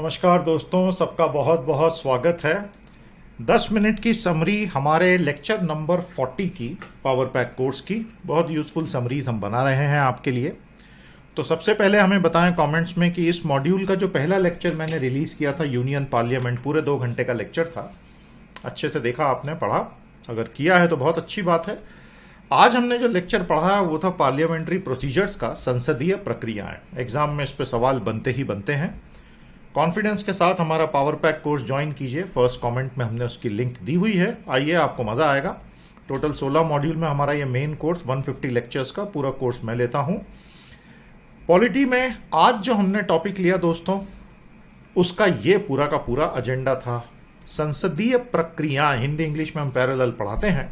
नमस्कार दोस्तों, सबका बहुत बहुत स्वागत है। 10 मिनट की समरी हमारे लेक्चर नंबर 40 की पावर पैक कोर्स की बहुत यूज़फुल समरीज हम बना रहे हैं आपके लिए। तो सबसे पहले हमें बताएं कमेंट्स में कि इस मॉड्यूल का जो पहला लेक्चर मैंने रिलीज़ किया था यूनियन पार्लियामेंट, पूरे 2 घंटे का लेक्चर था। अच्छे से देखा आपने, पढ़ा? अगर किया है तो बहुत अच्छी बात है। आज हमने जो लेक्चर पढ़ा है वो था पार्लियामेंट्री प्रोसीजर्स का, संसदीय प्रक्रियाएं। एग्जाम में इस पे सवाल बनते ही बनते हैं। कॉन्फिडेंस के साथ हमारा पावर पैक कोर्स ज्वाइन कीजिए। फर्स्ट कमेंट में हमने उसकी लिंक दी हुई है। आइए, आपको मजा आएगा। टोटल 16 मॉड्यूल में हमारा ये मेन कोर्स 150 लेक्चर्स का पूरा कोर्स मैं लेता हूं। पॉलिटी में आज जो हमने टॉपिक लिया दोस्तों, उसका ये पूरा का पूरा एजेंडा था संसदीय प्रक्रिया। हिंदी इंग्लिश में हम पैरेलल पढ़ाते हैं।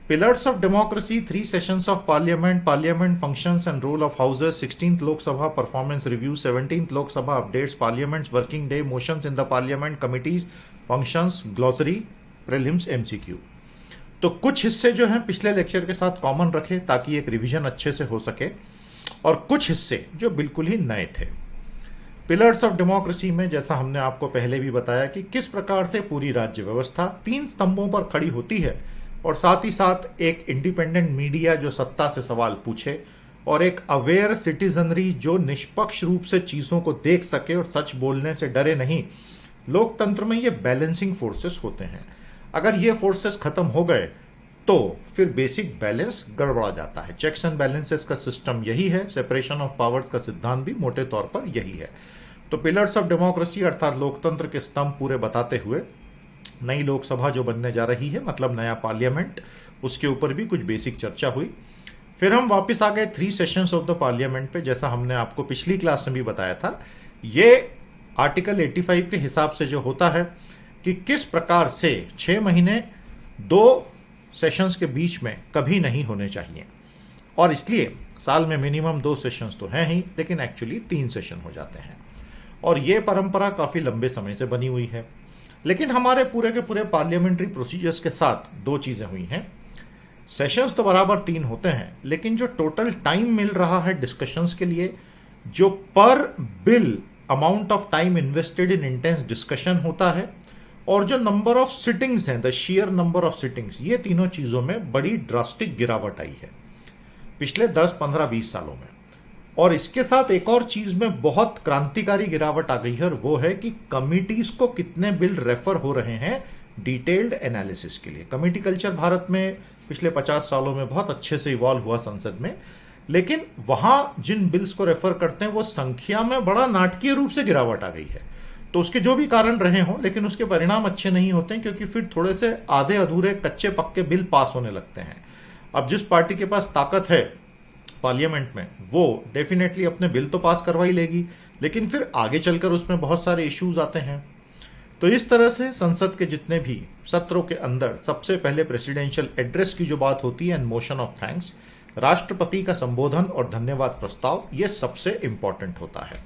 Pillars of democracy, 3 sessions of parliament, parliament functions and role of houses, 16th Lok Sabha performance review, 17th Lok Sabha updates, parliament's working day, motions in the parliament, committees, functions, glossary, prelims, MCQ. तो कुछ हिस्से जो हैं पिछले लेक्चर के साथ कॉमन रखे ताकि एक रिवीजन अच्छे से हो सके, और कुछ हिस्से जो बिल्कुल ही नए थे। पिलर्स ऑफ डेमोक्रेसी में जैसा हमने आपको पहले भी बताया कि किस प्रकार से पूरी राज्य व्यवस्था 3 स्तंभों पर खड़ी होती है, और साथ ही साथ एक इंडिपेंडेंट मीडिया जो सत्ता से सवाल पूछे, और एक अवेयर सिटीजनरी जो निष्पक्ष रूप से चीजों को देख सके और सच बोलने से डरे नहीं। लोकतंत्र में ये बैलेंसिंग फोर्सेस होते हैं। अगर ये फोर्सेस खत्म हो गए तो फिर बेसिक बैलेंस गड़बड़ा जाता है। चेक्स एंड बैलेंसेस का सिस्टम यही है। सेपरेशन ऑफ पावर्स का सिद्धांत भी मोटे तौर पर यही है। तो पिलर्स ऑफ डेमोक्रेसी अर्थात लोकतंत्र के स्तंभ पूरे बताते हुए नई लोकसभा जो बनने जा रही है, मतलब नया पार्लियामेंट, उसके ऊपर भी कुछ बेसिक चर्चा हुई। फिर हम वापस आ गए 3 सेशंस ऑफ द पार्लियामेंट पे, जैसा हमने आपको पिछली क्लास में भी बताया था। ये आर्टिकल 85 के हिसाब से जो होता है कि किस प्रकार से 6 महीने 2 सेशंस के बीच में कभी नहीं होने चाहिए, और इसलिए साल में मिनिमम 2 सेशंस तो हैं ही, लेकिन एक्चुअली 3 सेशन हो जाते हैं। और ये परंपरा काफी लंबे समय से बनी हुई है। लेकिन हमारे पूरे के पूरे पार्लियामेंट्री प्रोसीजर्स के साथ 2 चीजें हुई हैं। सेशंस तो बराबर 3 होते हैं, लेकिन जो टोटल टाइम मिल रहा है डिस्कशंस के लिए, जो पर bill amount of time invested in intense discussion होता है, और जो नंबर ऑफ सिटिंग्स हैं, the share number of sittings, ये तीनों चीजों में बड़ी ड्रास्टिक गिरावट आई है पिछले 10, 15, 20 सालों में। और इसके साथ एक और चीज में बहुत क्रांतिकारी गिरावट आ गई है, और वो है कि कमिटीज को कितने बिल रेफर हो रहे हैं डिटेल्ड एनालिसिस के लिए। कमिटी कल्चर भारत में पिछले 50 सालों में बहुत अच्छे से इवॉल्व हुआ संसद में, लेकिन वहां जिन बिल्स को रेफर करते हैं वो संख्या में बड़ा नाटकीय रूप से गिरावट आ गई है। तो उसके जो भी कारण रहे हों, लेकिन उसके परिणाम अच्छे नहीं होते हैं, क्योंकि फिर थोड़े से आधे अधूरे कच्चे पक्के बिल पास होने लगते हैं। अब जिस पार्टी के पास ताकत है पार्लियामेंट में, वो डेफिनेटली अपने बिल तो पास करवा ही लेगी, लेकिन फिर आगे चलकर उसमें बहुत सारे इश्यूज आते हैं। तो इस तरह से संसद के जितने भी सत्रों के अंदर सबसे पहले प्रेसिडेंशियल एड्रेस की जो बात होती है, एंड मोशन ऑफ थैंक्स, राष्ट्रपति का संबोधन और धन्यवाद प्रस्ताव, ये सबसे इंपॉर्टेंट होता है।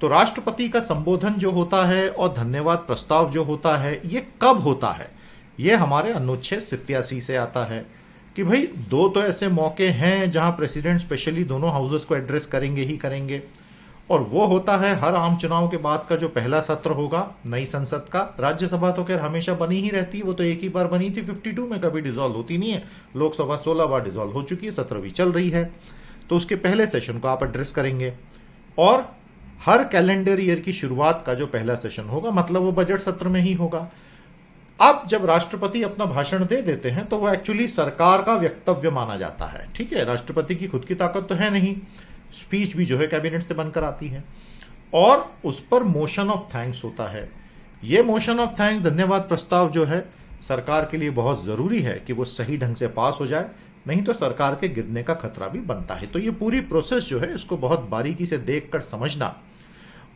तो राष्ट्रपति का संबोधन जो होता है और धन्यवाद प्रस्ताव जो होता है, ये कब होता है? ये हमारे अनुच्छेद 87 से आता है कि भाई 2 तो ऐसे मौके हैं जहां प्रेसिडेंट स्पेशली दोनों हाउसेस को एड्रेस करेंगे ही करेंगे, और वो होता है हर आम चुनाव के बाद का जो पहला सत्र होगा नई संसद का। राज्यसभा तो खैर हमेशा बनी ही रहती है, वो तो एक ही बार बनी थी 52 में, कभी डिसॉल्व होती नहीं है। लोकसभा 16 बार डिसॉल्व हो चुकी है, 17वीं चल रही है। तो उसके पहले सेशन को आप एड्रेस करेंगे, और हर कैलेंडर ईयर की शुरुआत का जो पहला सेशन होगा, मतलब वो बजट सत्र में ही होगा। अब जब राष्ट्रपति अपना भाषण दे देते हैं तो वो एक्चुअली सरकार का वक्तव्य माना जाता है। ठीक है, राष्ट्रपति की खुद की ताकत तो है नहीं, स्पीच भी जो है कैबिनेट से बनकर आती है, और उस पर मोशन ऑफ थैंक्स होता है। ये मोशन ऑफ थैंक्स, धन्यवाद प्रस्ताव जो है, सरकार के लिए बहुत जरूरी है कि वो सही ढंग से पास हो जाए, नहीं तो सरकार के गिरने का खतरा भी बनता है। तो ये पूरी प्रोसेस जो है, इसको बहुत बारीकी से देखकर समझना।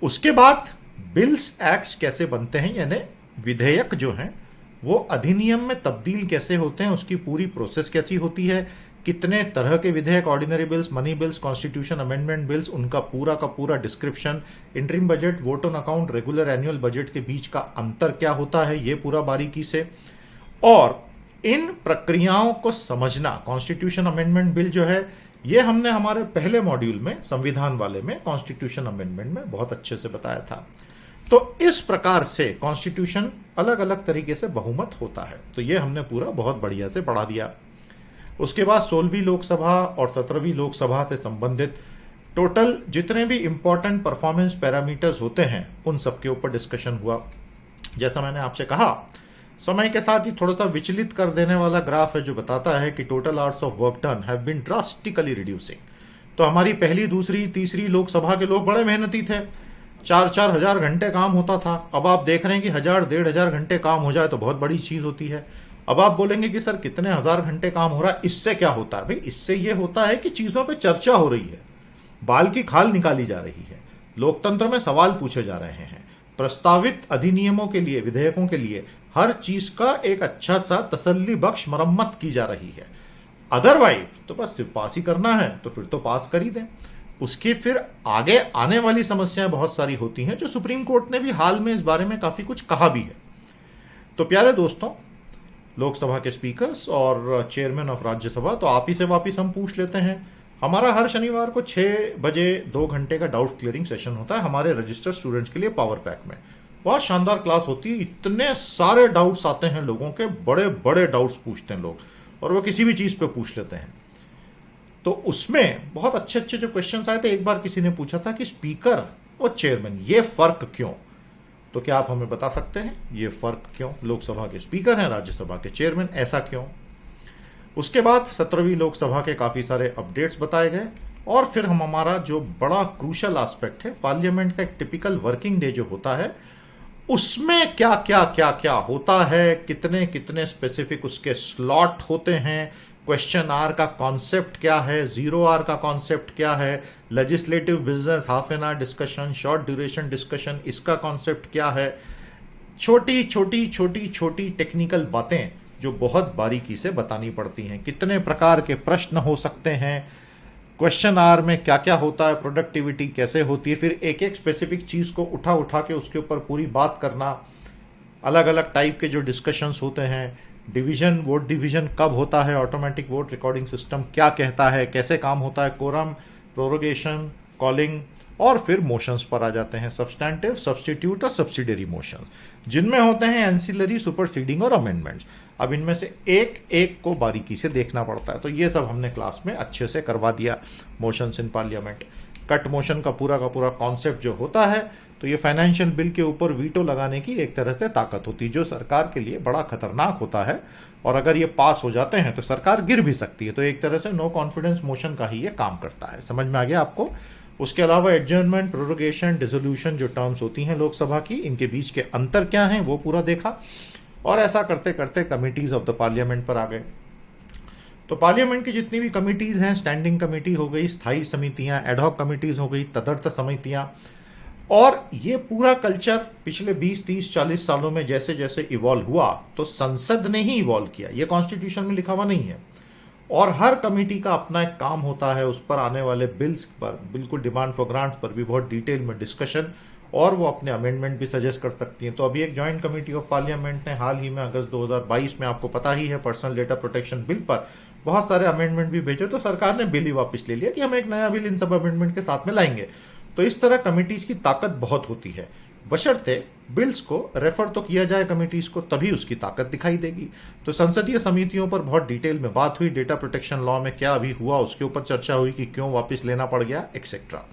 उसके बाद बिल्स एक्ट्स कैसे बनते हैं, यानी विधेयक जो हैं वो अधिनियम में तब्दील कैसे होते हैं, उसकी पूरी प्रोसेस कैसी होती है, कितने तरह के विधेयक, ordinary bills, money bills, constitution amendment bills, उनका पूरा का पूरा description, interim budget, vote on account, regular annual budget के बीच का अंतर क्या होता है, ये पूरा बारीकी से। और इन प्रक्रियाओं को समझना, कॉन्स्टिट्यूशन अमेंडमेंट बिल जो है, ये हमने हमारे पहले मॉड्यूल में, संविधान वाले में, कॉन्स्टिट्यूशन अमेंडमेंट में बहुत अच्छे से बताया था। तो इस प्रकार से कॉन्स्टिट्यूशन अलग अलग तरीके से बहुमत होता है। तो ये हमने पूरा बहुत बढ़िया से पढ़ा दिया। उसके बाद 16वीं लोकसभा और 17वीं लोकसभा से संबंधित टोटल जितने भी इंपॉर्टेंट परफॉर्मेंस पैरामीटर्स होते हैं उन सब के ऊपर डिस्कशन हुआ। जैसा मैंने आपसे कहा, समय के साथ ही थोड़ा सा विचलित कर देने वाला ग्राफ है जो बताता है कि total hours of work done have been drastically reducing. तो हमारी पहली, दूसरी, तीसरी लोकसभा के लोग बड़े मेहनती थे, 4-4 हजार घंटे काम होता था। अब आप देख रहे हैं कि 1000-1500 घंटे काम हो जाए तो बहुत बड़ी चीज होती है। अब आप बोलेंगे कि सर कितने हजार घंटे काम हो रहा है, इससे क्या होता है? भाई इससे ये होता है कि चीजों पे चर्चा हो रही है, बाल की खाल निकाली जा रही है, लोकतंत्र में सवाल पूछे जा रहे हैं, प्रस्तावित अधिनियमों के लिए, विधेयकों के लिए हर चीज का एक अच्छा सा तसल्ली बख्श मरम्मत की जा रही है। अदरवाइज तो बस सिर्फ पास ही करना है तो फिर तो पास कर ही दें। उसके फिर आगे आने वाली समस्याएं बहुत सारी होती हैं, जो सुप्रीम कोर्ट ने भी हाल में इस बारे में काफी कुछ कहा भी है। तो प्यारे दोस्तों, लोकसभा के स्पीकर्स और चेयरमैन ऑफ राज्यसभा, तो आप ही से वापिस हम पूछ लेते हैं। हमारा हर शनिवार को 6 बजे 2 घंटे का डाउट क्लियरिंग सेशन होता है हमारे रजिस्टर्ड स्टूडेंट्स के लिए पावर पैक में। बहुत शानदार क्लास होती है, इतने सारे डाउट्स आते हैं लोगों के, बड़े बड़े डाउट्स पूछते हैं लोग, और वो किसी भी चीज पे पूछ लेते हैं। तो उसमें बहुत अच्छे अच्छे जो क्वेश्चंस आए थे। एक बार किसी ने पूछा था कि स्पीकर और चेयरमैन ये फर्क क्यों? तो क्या आप हमें बता सकते हैं ये फर्क क्यों? लोकसभा के स्पीकर हैं, राज्यसभा के चेयरमैन, ऐसा क्यों? उसके बाद 17वीं लोकसभा के काफी सारे अपडेट्स बताए गए, और फिर हम हमारा जो बड़ा क्रूशल एस्पेक्ट है, पार्लियामेंट का एक टिपिकल वर्किंग डे जो होता है, उसमें क्या क्या क्या क्या होता है, कितने कितने स्पेसिफिक उसके स्लॉट होते हैं, क्वेश्चन आवर का कॉन्सेप्ट क्या है, 0 आवर का कॉन्सेप्ट क्या है, legislative business half an hour discussion, short duration discussion, इसका कॉन्सेप्ट क्या है, छोटी छोटी छोटी छोटी टेक्निकल बातें जो बहुत बारीकी से बतानी पड़ती हैं। कितने प्रकार के प्रश्न हो सकते हैं, क्वेश्चन आवर में क्या क्या होता है, प्रोडक्टिविटी कैसे होती है, फिर एक एक स्पेसिफिक चीज को उठा उठा के उसके ऊपर पूरी बात करना, अलग अलग टाइप के जो डिस्कशंस होते हैं, डिवीजन, वोट डिवीजन कब होता है, ऑटोमेटिक वोट रिकॉर्डिंग सिस्टम क्या कहता है, कैसे काम होता है, कोरम, प्रोरोगेशन, कॉलिंग, और फिर मोशंस पर आ जाते हैं, सब्सटैंटिव, सब्स्टिट्यूट और सब्सिडियरी मोशंस, जिनमें होते हैं एंसिलरी, सुपरसीडिंग और अमेंडमेंट्स। अब इनमें से एक एक को बारीकी से देखना पड़ता है। तो ये सब हमने क्लास में अच्छे से करवा दिया। Motions in parliament, cut motion का पूरा कॉन्सेप्ट जो होता है, तो ये फाइनेंशियल बिल के ऊपर वीटो लगाने की एक तरह से ताकत होती है, जो सरकार के लिए बड़ा खतरनाक होता है, और अगर ये पास हो जाते हैं तो सरकार गिर भी सकती है। तो एक तरह से नो कॉन्फिडेंस मोशन का ही ये काम करता है। समझ में आ गया आपको? उसके अलावा एडजर्नमेंट, प्रोरोगेशन, डिसोल्यूशन जो टर्म्स होती हैं लोकसभा की, इनके बीच के अंतर क्या हैं वो पूरा देखा, और ऐसा करते करते कमिटीज ऑफ द पार्लियामेंट पर आ गए। तो पार्लियामेंट की जितनी भी कमिटीज हैं, स्टैंडिंग कमेटी हो गई, स्थायी समितियां, एडहॉक कमिटीज हो गई, तदर्थ समितियां, और ये पूरा कल्चर पिछले 20, 30, 40 सालों में जैसे जैसे इवॉल्व हुआ, तो संसद ने ही इवॉल्व किया, ये कॉन्स्टिट्यूशन में लिखा हुआ नहीं है। और हर कमेटी का अपना एक काम होता है, उस पर आने वाले बिल्स पर, बिल्कुल डिमांड फॉर ग्रांट्स पर भी बहुत डिटेल में डिस्कशन, और वो अपने अमेंडमेंट भी सजेस्ट कर सकती हैं। तो अभी एक जॉइंट कमेटी ऑफ पार्लियामेंट ने हाल ही में अगस्त 2022 में, आपको पता ही है, पर्सनल डेटा प्रोटेक्शन बिल पर बहुत सारे अमेंडमेंट भी भेजे, तो सरकार ने बिल ही वापस ले लिया कि हम एक नया बिल इन सब अमेंडमेंट के साथ में लाएंगे। तो इस तरह कमिटीज की ताकत बहुत होती है, बशर्ते बिल्स को रेफर तो किया जाए कमिटीज को, तभी उसकी ताकत दिखाई देगी। तो संसदीय समितियों पर बहुत डिटेल में बात हुई, डेटा प्रोटेक्शन लॉ में क्या अभी हुआ उसके ऊपर चर्चा हुई कि क्यों वापस लेना पड़ गया, एक्सेट्रा।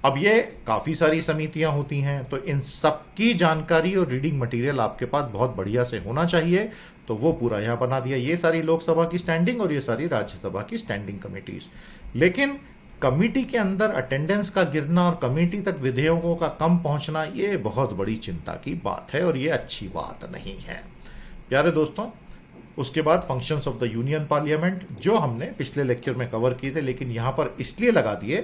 अब ये काफी सारी समितियां होती हैं, तो इन सबकी जानकारी और रीडिंग मटेरियल आपके पास बहुत बढ़िया से होना चाहिए। तो वो पूरा यहां बना दिया, ये सारी लोकसभा की स्टैंडिंग और ये सारी राज्यसभा की स्टैंडिंग कमिटीज। लेकिन कमेटी के अंदर अटेंडेंस का गिरना और कमेटी तक विधेयकों का कम पहुंचना, ये बहुत बड़ी चिंता की बात है और ये अच्छी बात नहीं है प्यारे दोस्तों। उसके बाद functions of the union parliament, जो हमने पिछले लेक्चर में कवर किए थे, लेकिन यहां पर इसलिए लगा दिए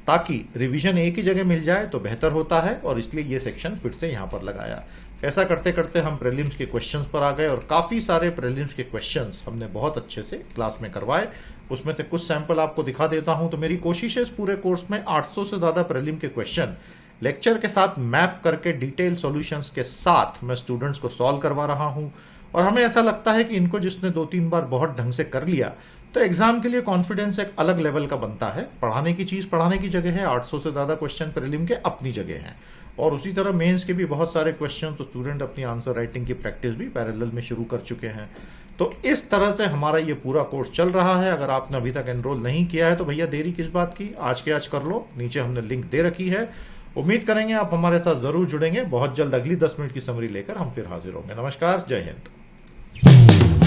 ताकि रिवीजन एक ही जगह मिल जाए तो बेहतर होता है, और इसलिए ये सेक्शन फिर से यहां पर लगाया। ऐसा करते करते हम प्रीलिम्स के क्वेश्चंस पर आ गए, और काफी सारे प्रीलिम्स के क्वेश्चंस हमने बहुत अच्छे से क्लास में करवाए। उसमें से कुछ सैंपल आपको दिखा देता हूं। तो मेरी कोशिश है इस पूरे कोर्स में 800 से ज्यादा प्रीलिम के क्वेश्चन लेक्चर के साथ मैप करके डिटेल सॉल्यूशंस के साथ मैं स्टूडेंट्स को सॉल्व करवा रहा हूं। और हमें ऐसा लगता है कि इनको जिसने 2-3 बार बहुत ढंग से कर लिया, तो एग्जाम के लिए कॉन्फिडेंस एक अलग लेवल का बनता है। पढ़ाने की चीज पढ़ाने की जगह है, 800 से ज्यादा क्वेश्चन प्रीलिम के अपनी जगह हैं, और उसी तरह मेंस के भी बहुत सारे क्वेश्चन, तो स्टूडेंट अपनी आंसर राइटिंग की प्रैक्टिस भी पैरेलल में शुरू कर चुके हैं। तो इस तरह से हमारा ये पूरा कोर्स चल रहा है। अगर आपने अभी तक एनरोल नहीं किया है तो भैया देरी किस बात की, आज के आज कर लो। नीचे हमने लिंक दे रखी है। उम्मीद करेंगे आप हमारे साथ जरूर जुड़ेंगे। बहुत जल्द अगली 10 मिनट की समरी लेकर हम फिर हाजिर होंगे। नमस्कार, जय हिंद।